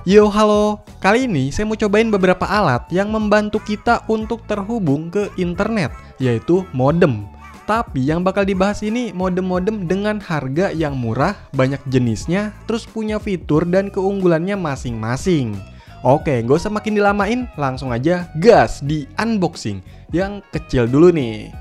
Yo, halo. Kali ini saya mau cobain beberapa alat yang membantu kita untuk terhubung ke internet, yaitu modem. Tapi yang bakal dibahas ini modem-modem dengan harga yang murah, banyak jenisnya, terus punya fitur dan keunggulannya masing-masing. Oke, gak usah makin dilamain, langsung aja gas di unboxing. Yang kecil dulu nih.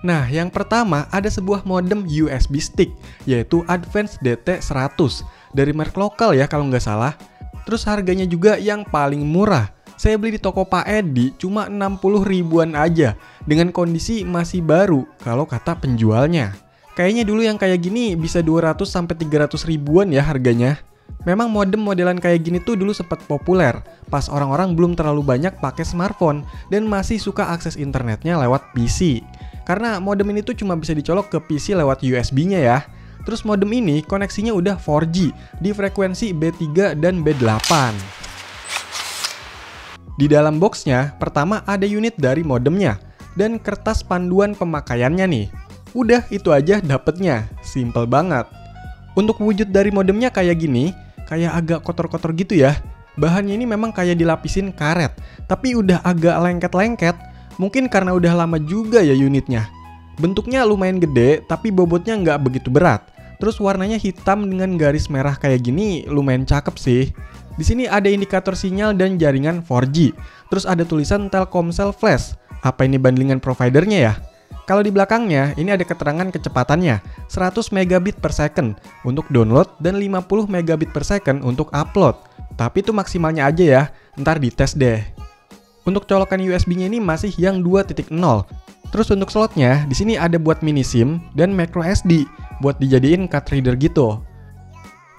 Nah, yang pertama ada sebuah modem USB stick, yaitu Advanced DT100 dari merek lokal ya kalau nggak salah. Terus harganya juga yang paling murah. Saya beli di toko Pak Edi cuma 60 ribuan aja, dengan kondisi masih baru kalau kata penjualnya. Kayaknya dulu yang kayak gini bisa 200-300 ribuan ya harganya. Memang modem modelan kayak gini tuh dulu sempat populer pas orang-orang belum terlalu banyak pakai smartphone dan masih suka akses internetnya lewat PC. Karena modem ini tuh cuma bisa dicolok ke PC lewat USB-nya ya. Terus modem ini koneksinya udah 4G di frekuensi B3 dan B8. Di dalam boxnya, pertama ada unit dari modemnya dan kertas panduan pemakaiannya nih. Udah itu aja dapetnya, simple banget. Untuk wujud dari modemnya kayak gini, kayak agak kotor-kotor gitu ya. Bahannya ini memang kayak dilapisin karet, tapi udah agak lengket-lengket. Mungkin karena udah lama juga ya unitnya. Bentuknya lumayan gede, tapi bobotnya nggak begitu berat. Terus warnanya hitam dengan garis merah kayak gini, lumayan cakep sih. Di sini ada indikator sinyal dan jaringan 4G. Terus ada tulisan Telkomsel Flash. Apa ini bundlingan providernya ya? Kalau di belakangnya, ini ada keterangan kecepatannya, 100 megabit per second untuk download dan 50 megabit per second untuk upload. Tapi itu maksimalnya aja ya, ntar dites deh. Untuk colokan USB-nya ini masih yang 2.0. Terus untuk slotnya, di sini ada buat mini SIM dan micro SD buat dijadiin card reader gitu.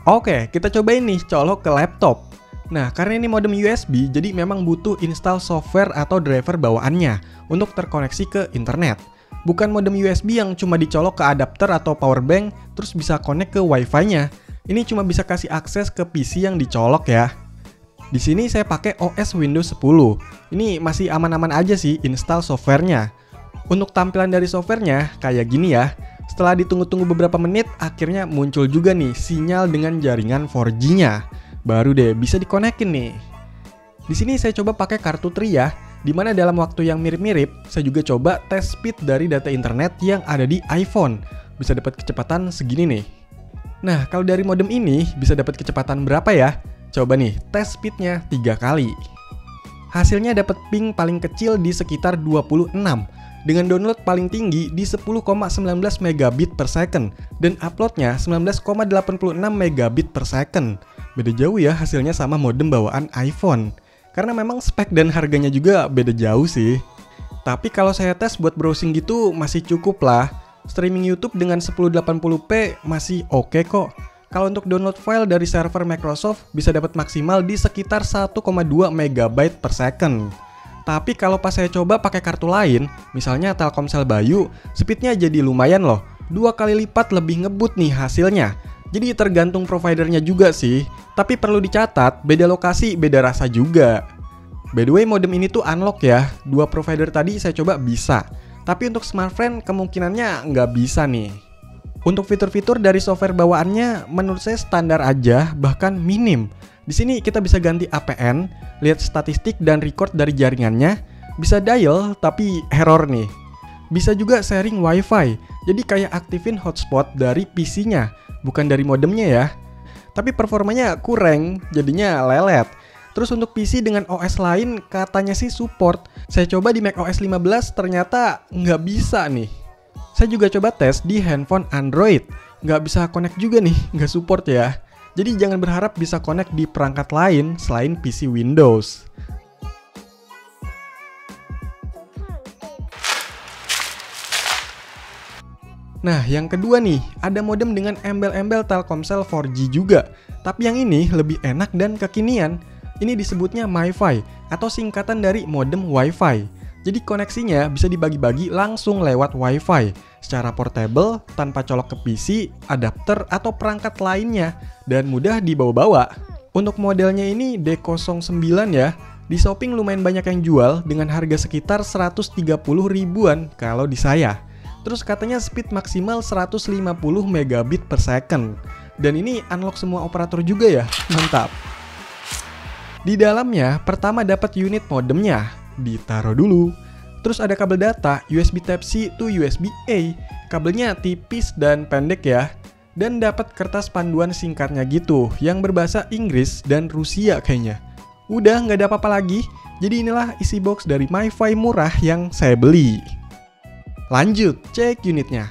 Oke, kita cobain nih colok ke laptop. Nah, karena ini modem USB, jadi memang butuh install software atau driver bawaannya untuk terkoneksi ke internet. Bukan modem USB yang cuma dicolok ke adapter atau power bank, terus bisa connect ke Wi-Fi-nya. Ini cuma bisa kasih akses ke PC yang dicolok ya. Di sini saya pakai OS Windows 10. Ini masih aman-aman aja sih install softwarenya. Untuk tampilan dari softwarenya kayak gini ya. Setelah ditunggu-tunggu beberapa menit, akhirnya muncul juga nih sinyal dengan jaringan 4G-nya. Baru deh bisa dikonekin nih. Di sini saya coba pakai kartu Tri ya, dimana dalam waktu yang mirip-mirip, saya juga coba tes speed dari data internet yang ada di iPhone. Bisa dapat kecepatan segini nih. Nah, kalau dari modem ini bisa dapat kecepatan berapa ya? Coba nih, tes speednya 3 kali. Hasilnya dapat ping paling kecil di sekitar 26, dengan download paling tinggi di 10,19 megabit per second, dan uploadnya 19,86 megabit per second. Beda jauh ya hasilnya sama modem bawaan iPhone. Karena memang spek dan harganya juga beda jauh sih. Tapi kalau saya tes buat browsing gitu masih cukup lah. Streaming YouTube dengan 1080p masih oke kok. Kalau untuk download file dari server Microsoft bisa dapat maksimal di sekitar 1,2 MB per second. Tapi kalau pas saya coba pakai kartu lain, misalnya Telkomsel Bayu, speednya jadi lumayan loh. 2 kali lipat lebih ngebut nih hasilnya. Jadi tergantung providernya juga sih. Tapi perlu dicatat, beda lokasi beda rasa juga. By the way, modem ini tuh unlock ya. 2 provider tadi saya coba bisa. Tapi untuk smartphone kemungkinannya nggak bisa nih. Untuk fitur-fitur dari software bawaannya menurut saya standar aja, bahkan minim. Di sini kita bisa ganti APN, lihat statistik dan record dari jaringannya, bisa dial tapi error nih. Bisa juga sharing WiFi, jadi kayak aktifin hotspot dari PC-nya, bukan dari modemnya ya. Tapi performanya kurang, jadinya lelet. Terus untuk PC dengan OS lain katanya sih support. Saya coba di macOS 15 ternyata nggak bisa nih. Saya juga coba tes di handphone Android, nggak bisa connect juga nih, nggak support ya. Jadi jangan berharap bisa connect di perangkat lain selain PC Windows. Nah, yang kedua nih, ada modem dengan embel-embel Telkomsel 4G juga. Tapi yang ini lebih enak dan kekinian. Ini disebutnya MiFi atau singkatan dari modem Wi-Fi. Jadi koneksinya bisa dibagi-bagi langsung lewat Wi-Fi secara portable tanpa colok ke PC, adapter, atau perangkat lainnya dan mudah dibawa-bawa. Untuk modelnya ini D09 ya, Di Shopee lumayan banyak yang jual dengan harga sekitar 130 ribuan kalau di saya. Terus katanya speed maksimal 150 megabit per second. Dan ini unlock semua operator juga ya, mantap. Di dalamnya pertama dapat unit modemnya, ditaruh dulu. Terus ada kabel data USB Type-C to USB-A. Kabelnya tipis dan pendek ya. Dan dapat kertas panduan singkatnya gitu, yang berbahasa Inggris dan Rusia kayaknya. Udah nggak ada apa-apa lagi, jadi inilah isi box dari MiFi murah yang saya beli. Lanjut, cek unitnya.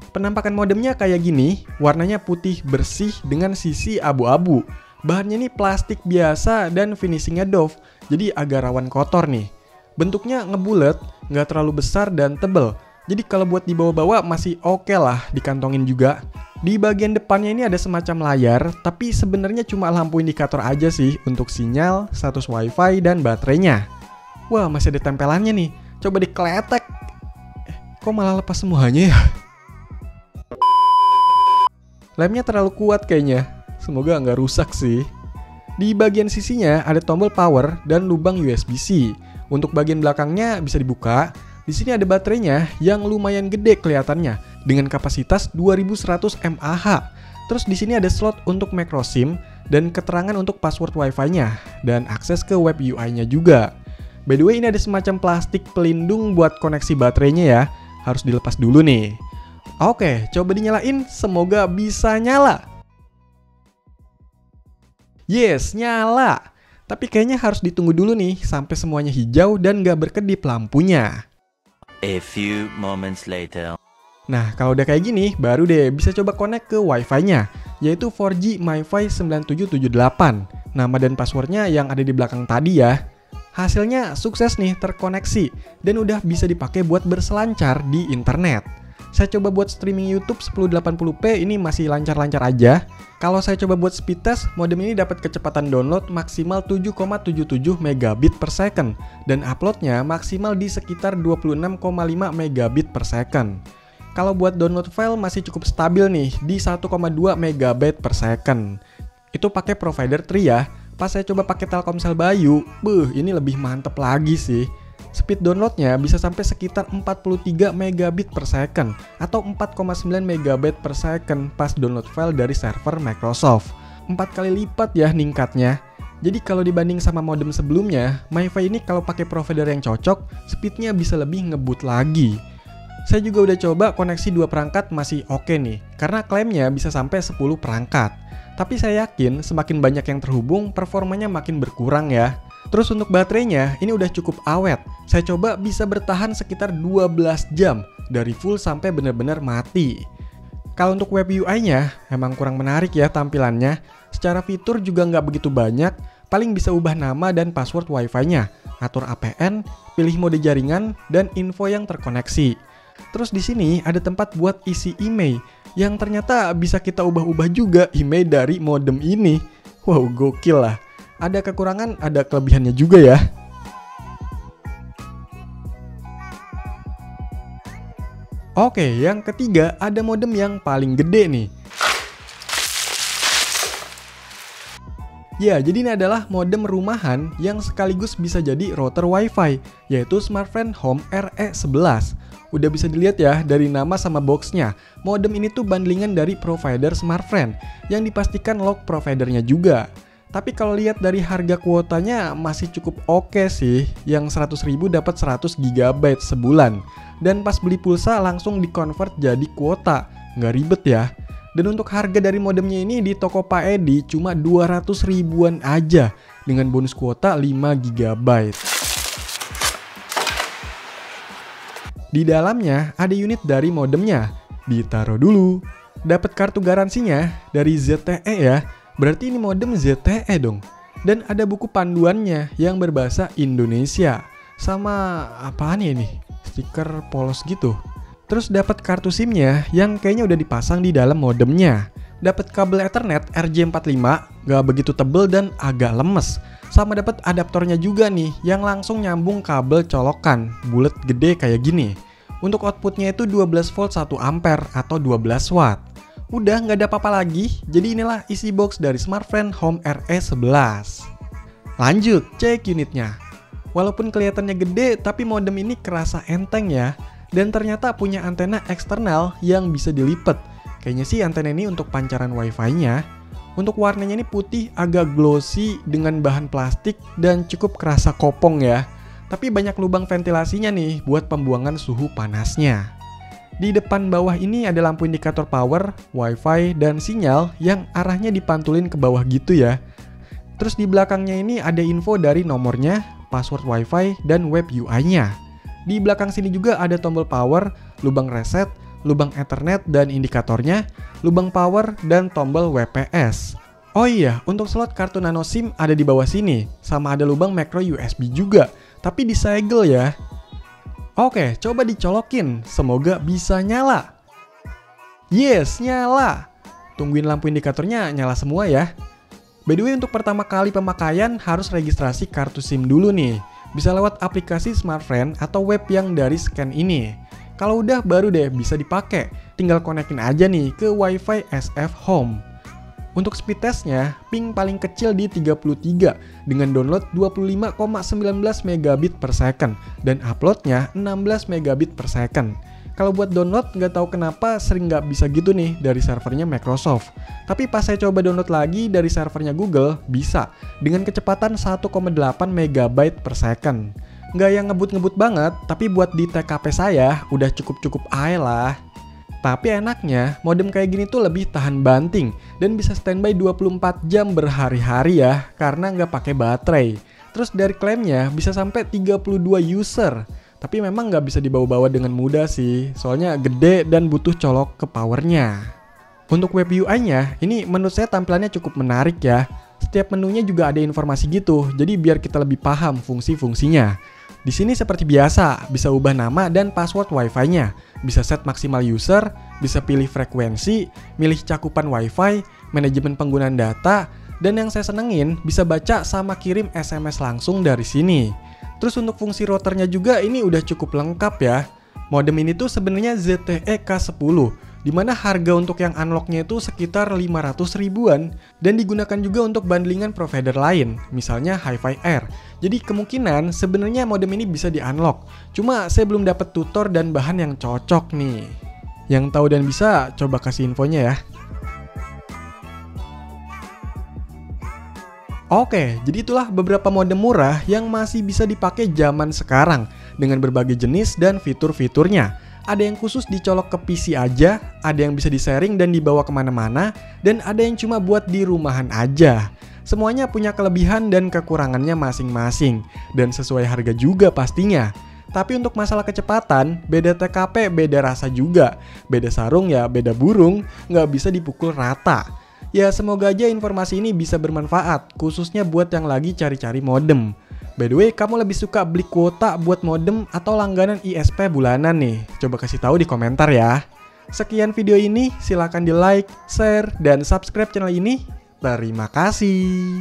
Penampakan modemnya kayak gini, warnanya putih bersih dengan sisi abu-abu. Bahannya ini plastik biasa dan finishingnya doff, jadi agak rawan kotor nih. Bentuknya ngebulet, nggak terlalu besar dan tebel. Jadi kalau buat dibawa-bawa masih oke lah dikantongin juga. Di bagian depannya ini ada semacam layar, tapi sebenarnya cuma lampu indikator aja sih untuk sinyal, status wifi, dan baterainya. Wah, masih ada tempelannya nih. Coba dikletek. Kok malah lepas semuanya ya? Lemnya terlalu kuat kayaknya. Semoga nggak rusak sih. Di bagian sisinya ada tombol power dan lubang USB-C. Untuk bagian belakangnya bisa dibuka. Di sini ada baterainya yang lumayan gede kelihatannya dengan kapasitas 2100 mAh. Terus di sini ada slot untuk micro SIM dan keterangan untuk password Wi-Fi-nya dan akses ke web UI-nya juga. By the way, ini ada semacam plastik pelindung buat koneksi baterainya ya. Harus dilepas dulu nih. Oke, coba dinyalain, semoga bisa nyala. Yes, nyala. Tapi kayaknya harus ditunggu dulu nih sampai semuanya hijau dan gak berkedip lampunya. A few moments later. Nah, kalau udah kayak gini, baru deh bisa coba connect ke Wi-Fi-nya, yaitu 4G MiFi 9778. Nama dan passwordnya yang ada di belakang tadi ya. Hasilnya sukses nih terkoneksi, dan udah bisa dipakai buat berselancar di internet. Saya coba buat streaming YouTube 1080p ini masih lancar-lancar aja. Kalau saya coba buat speed test, modem ini dapat kecepatan download maksimal 7,77 megabit per second dan uploadnya maksimal di sekitar 26,5 megabit per second. Kalau buat download file masih cukup stabil nih di 1,2 megabit per second. Itu pakai provider Tri ya. Pas saya coba pakai Telkomsel Bayu, ini lebih mantep lagi sih. Speed downloadnya bisa sampai sekitar 43 megabit per second atau 4,9 megabit per second pas download file dari server Microsoft. 4 kali lipat ya ningkatnya. Jadi kalau dibanding sama modem sebelumnya, MiFi ini kalau pakai provider yang cocok, speednya bisa lebih ngebut lagi. Saya juga udah coba koneksi 2 perangkat masih oke nih, karena klaimnya bisa sampai 10 perangkat. Tapi saya yakin semakin banyak yang terhubung, performanya makin berkurang ya. Terus untuk baterainya, ini udah cukup awet. Saya coba bisa bertahan sekitar 12 jam, dari full sampai benar-benar mati. Kalau untuk web UI-nya, emang kurang menarik ya tampilannya. Secara fitur juga nggak begitu banyak, paling bisa ubah nama dan password Wi-Fi-nya, atur APN, pilih mode jaringan, dan info yang terkoneksi. Terus di sini ada tempat buat isi email, yang ternyata bisa kita ubah-ubah juga email dari modem ini. Wow, gokil lah. Ada kekurangan, ada kelebihannya juga ya. Oke, yang ketiga ada modem yang paling gede nih. Ya, jadi ini adalah modem rumahan yang sekaligus bisa jadi router Wi-Fi, yaitu Smartfren Home RE11. Udah bisa dilihat ya dari nama sama boxnya. Modem ini tuh bundlingan dari provider Smartfren yang dipastikan log providernya juga. Tapi kalau lihat dari harga kuotanya masih cukup oke sih. Yang 100.000 dapat 100 GB sebulan. Dan pas beli pulsa langsung dikonvert jadi kuota. Nggak ribet ya. Dan untuk harga dari modemnya ini di toko Pak Edi cuma 200 ribuan aja. Dengan bonus kuota 5 GB. Di dalamnya ada unit dari modemnya. Ditaruh dulu. Dapat kartu garansinya dari ZTE ya. Berarti ini modem ZTE dong. Dan ada buku panduannya yang berbahasa Indonesia. Sama apaan ya ini? Stiker polos gitu. Terus dapat kartu SIM-nya yang kayaknya udah dipasang di dalam modemnya. Dapat kabel Ethernet RJ45, gak begitu tebel dan agak lemes. Sama dapat adaptornya juga nih yang langsung nyambung kabel colokan, bulat gede kayak gini. Untuk outputnya itu 12 volt 1 ampere atau 12 watt. Udah nggak ada apa-apa lagi, jadi inilah isi box dari Smartfren Home RE11. Lanjut, cek unitnya. Walaupun kelihatannya gede, tapi modem ini kerasa enteng ya. Dan ternyata punya antena eksternal yang bisa dilipat. Kayaknya sih antena ini untuk pancaran wifi-nya. Untuk warnanya ini putih, agak glossy dengan bahan plastik dan cukup kerasa kopong ya. Tapi banyak lubang ventilasinya nih buat pembuangan suhu panasnya. Di depan bawah ini ada lampu indikator power, wifi, dan sinyal yang arahnya dipantulin ke bawah gitu ya. Terus di belakangnya ini ada info dari nomornya, password wifi, dan web UI-nya. Di belakang sini juga ada tombol power, lubang reset, lubang ethernet dan indikatornya, lubang power, dan tombol WPS. Oh iya, untuk slot kartu nano SIM ada di bawah sini, sama ada lubang micro USB juga, tapi disegel ya. Oke, coba dicolokin, semoga bisa nyala. Yes, nyala. Tungguin lampu indikatornya nyala semua ya. By the way, untuk pertama kali pemakaian harus registrasi kartu SIM dulu nih. Bisa lewat aplikasi SmartFriend atau web yang dari scan ini. Kalau udah baru deh bisa dipakai. Tinggal konekin aja nih ke Wi-Fi SF Home. Untuk speed testnya, ping paling kecil di 33 dengan download 25,19 megabit per second dan uploadnya 16 megabit per second. Kalau buat download nggak tahu kenapa sering nggak bisa gitu nih dari servernya Microsoft. Tapi pas saya coba download lagi dari servernya Google, bisa dengan kecepatan 1,8 megabyte per second. Nggak yang ngebut-ngebut banget, tapi buat di TKP saya udah cukup-cukup aja lah. Tapi enaknya, modem kayak gini tuh lebih tahan banting dan bisa standby 24 jam berhari-hari ya, karena nggak pakai baterai. Terus dari klaimnya bisa sampai 32 user. Tapi memang nggak bisa dibawa-bawa dengan mudah sih, soalnya gede dan butuh colok ke powernya. Untuk web UI-nya, ini menurut saya tampilannya cukup menarik ya. Setiap menunya juga ada informasi gitu, jadi biar kita lebih paham fungsi-fungsinya. Di sini seperti biasa, bisa ubah nama dan password Wi-Fi-nya, bisa set maksimal user, bisa pilih frekuensi, milih cakupan Wi-Fi, manajemen penggunaan data, dan yang saya senengin bisa baca sama kirim SMS langsung dari sini. Terus untuk fungsi routernya juga ini udah cukup lengkap ya. Modem ini tuh sebenarnya ZTE K10, dimana harga untuk yang unlocknya itu sekitar 500 ribuan dan digunakan juga untuk bundlingan provider lain, misalnya HiFi Air. Jadi kemungkinan sebenarnya modem ini bisa di-unlock. Cuma saya belum dapat tutor dan bahan yang cocok nih. Yang tahu dan bisa coba kasih infonya ya. Oke, jadi itulah beberapa modem murah yang masih bisa dipakai zaman sekarang dengan berbagai jenis dan fitur-fiturnya. Ada yang khusus dicolok ke PC aja, ada yang bisa di-sharing dan dibawa kemana-mana, dan ada yang cuma buat di rumahan aja. Semuanya punya kelebihan dan kekurangannya masing-masing, dan sesuai harga juga pastinya. Tapi untuk masalah kecepatan, beda TKP beda rasa juga. Beda sarung ya beda burung, nggak bisa dipukul rata. Ya semoga aja informasi ini bisa bermanfaat, khususnya buat yang lagi cari-cari modem. By the way, kamu lebih suka beli kuota buat modem atau langganan ISP bulanan nih? Coba kasih tahu di komentar ya. Sekian video ini, silakan di like, share, dan subscribe channel ini. Terima kasih.